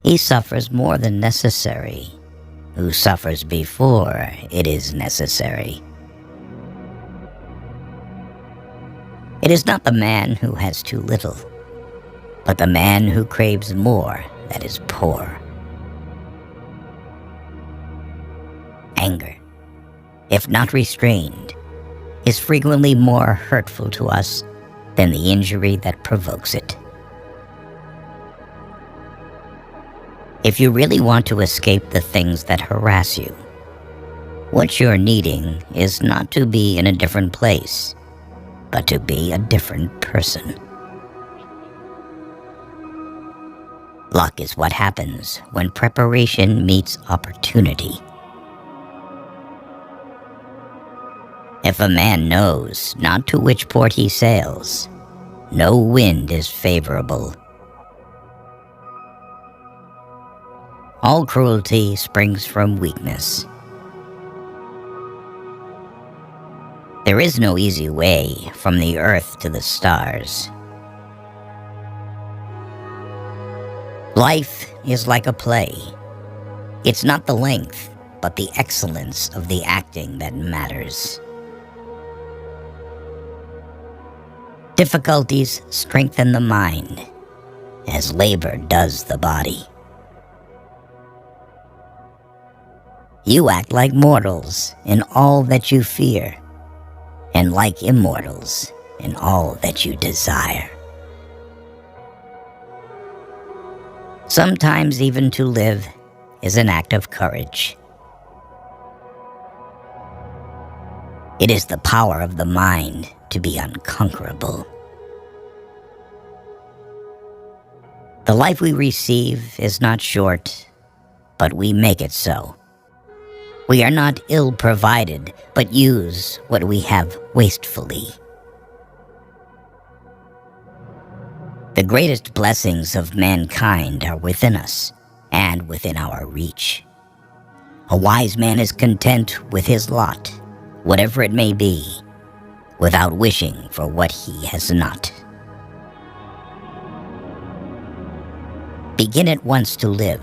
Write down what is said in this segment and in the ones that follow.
He suffers more than necessary, who suffers before it is necessary. It is not the man who has too little, but the man who craves more that is poor. Anger, if not restrained, is frequently more hurtful to us than the injury that provokes it. If you really want to escape the things that harass you, what you're needing is not to be in a different place, but to be a different person. Luck is what happens when preparation meets opportunity. If a man knows not to which port he sails, no wind is favorable. All cruelty springs from weakness. There is no easy way from the earth to the stars. Life is like a play. It's not the length, but the excellence of the acting that matters. Difficulties strengthen the mind, as labor does the body. You act like mortals in all that you fear, and like immortals in all that you desire. Sometimes even to live is an act of courage. It is the power of the mind to be unconquerable. The life we receive is not short, but we make it so. We are not ill-provided, but use what we have wastefully. The greatest blessings of mankind are within us and within our reach. A wise man is content with his lot, whatever it may be, without wishing for what he has not. Begin at once to live,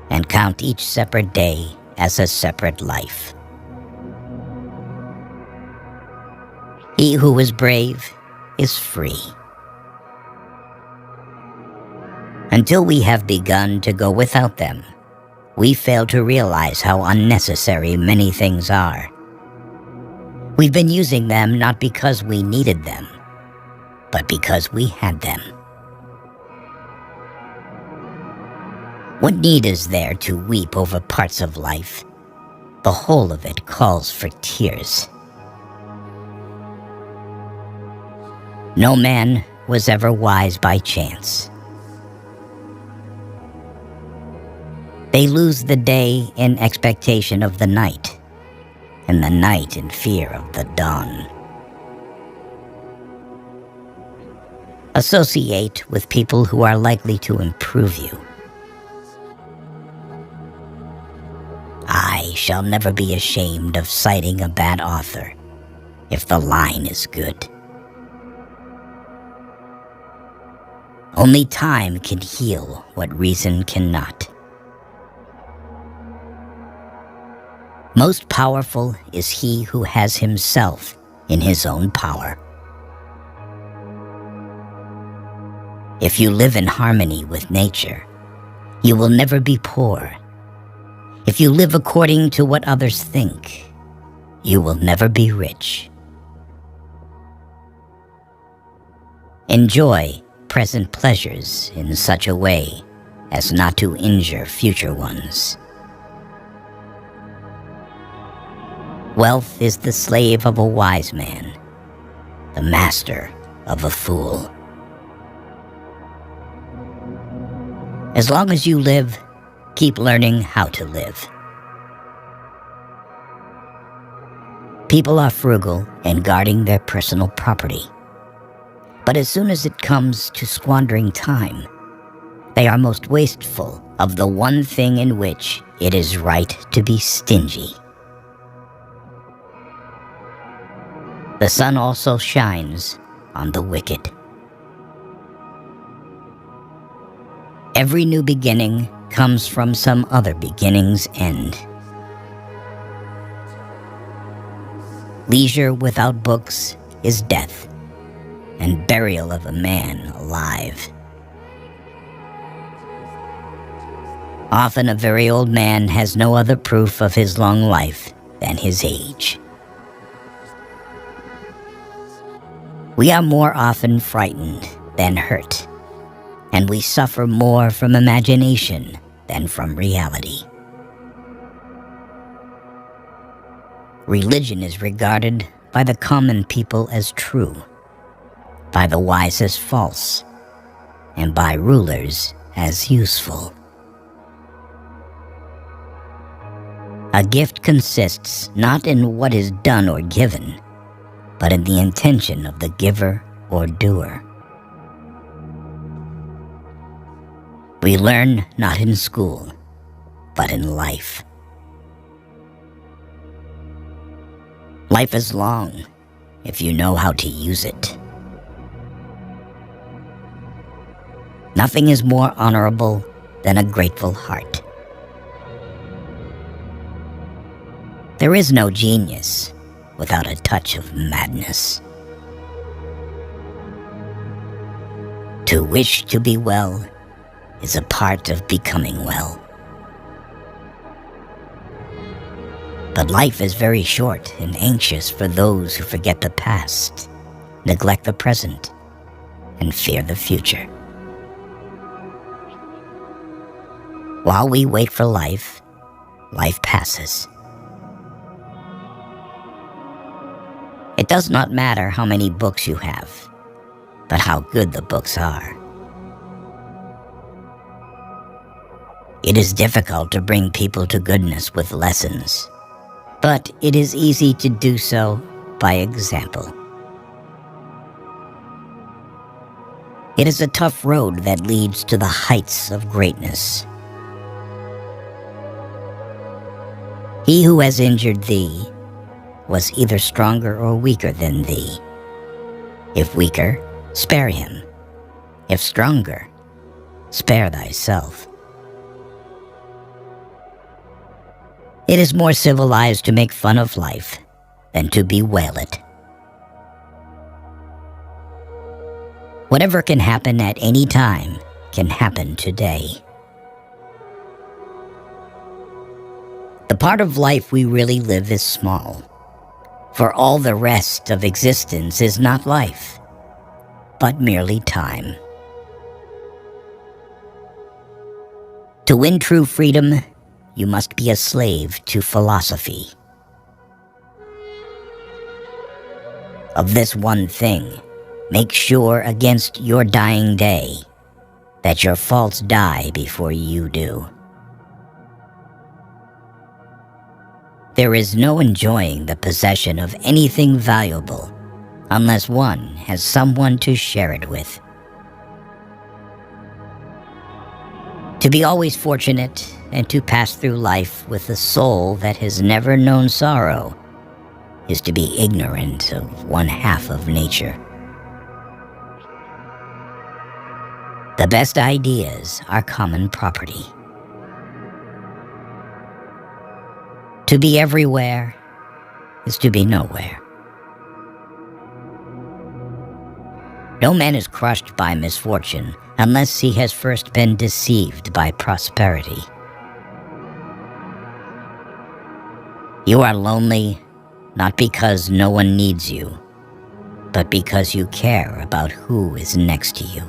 and count each separate day as a separate life. He who is brave is free. Until we have begun to go without them, we fail to realize how unnecessary many things are. We've been using them not because we needed them, but because we had them. What need is there to weep over parts of life? The whole of it calls for tears. No man was ever wise by chance. They lose the day in expectation of the night, and the night in fear of the dawn. Associate with people who are likely to improve you. I shall never be ashamed of citing a bad author if the line is good. Only time can heal what reason cannot. Most powerful is he who has himself in his own power. If you live in harmony with nature, you will never be poor. If you live according to what others think, you will never be rich. Enjoy present pleasures in such a way as not to injure future ones. Wealth is the slave of a wise man, the master of a fool. As long as you live, keep learning how to live. People are frugal in guarding their personal property. But as soon as it comes to squandering time, they are most wasteful of the one thing in which it is right to be stingy. The sun also shines on the wicked. Every new beginning comes from some other beginning's end. Leisure without books is death, and burial of a man alive. Often a very old man has no other proof of his long life than his age. We are more often frightened than hurt, and we suffer more from imagination than from reality. Religion is regarded by the common people as true, by the wise as false, and by rulers as useful. A gift consists not in what is done or given, but in the intention of the giver or doer. We learn not in school, but in life. Life is long if you know how to use it. Nothing is more honorable than a grateful heart. There is no genius without a touch of madness. To wish to be well is a part of becoming well. But life is very short and anxious for those who forget the past, neglect the present, and fear the future. While we wait for life, life passes. It does not matter how many books you have, but how good the books are. It is difficult to bring people to goodness with lessons, but it is easy to do so by example. It is a tough road that leads to the heights of greatness. He who has injured thee was either stronger or weaker than thee. If weaker, spare him. If stronger, spare thyself. It is more civilized to make fun of life than to bewail it. Whatever can happen at any time can happen today. The part of life we really live is small, for all the rest of existence is not life, but merely time. To win true freedom, you must be a slave to philosophy. Of this one thing, make sure against your dying day that your faults die before you do. There is no enjoying the possession of anything valuable unless one has someone to share it with. To be always fortunate and to pass through life with a soul that has never known sorrow is to be ignorant of one half of nature. The best ideas are common property. To be everywhere is to be nowhere. No man is crushed by misfortune unless he has first been deceived by prosperity. You are lonely not because no one needs you, but because you care about who is next to you.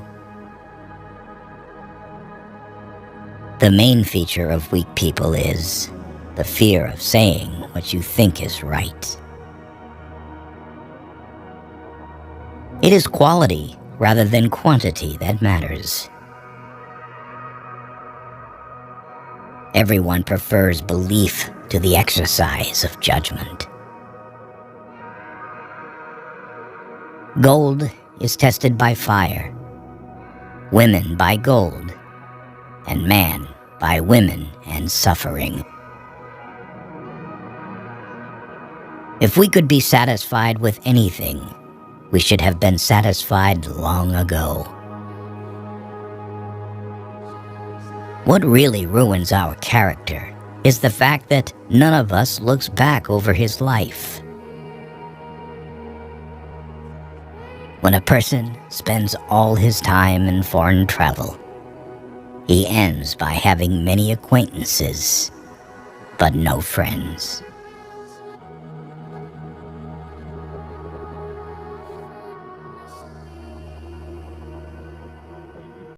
The main feature of weak people is the fear of saying what you think is right. It is quality rather than quantity that matters. Everyone prefers belief to the exercise of judgment. Gold is tested by fire, women by gold, and man by women and suffering. If we could be satisfied with anything, we should have been satisfied long ago. What really ruins our character is the fact that none of us looks back over his life. When a person spends all his time in foreign travel, he ends by having many acquaintances, but no friends.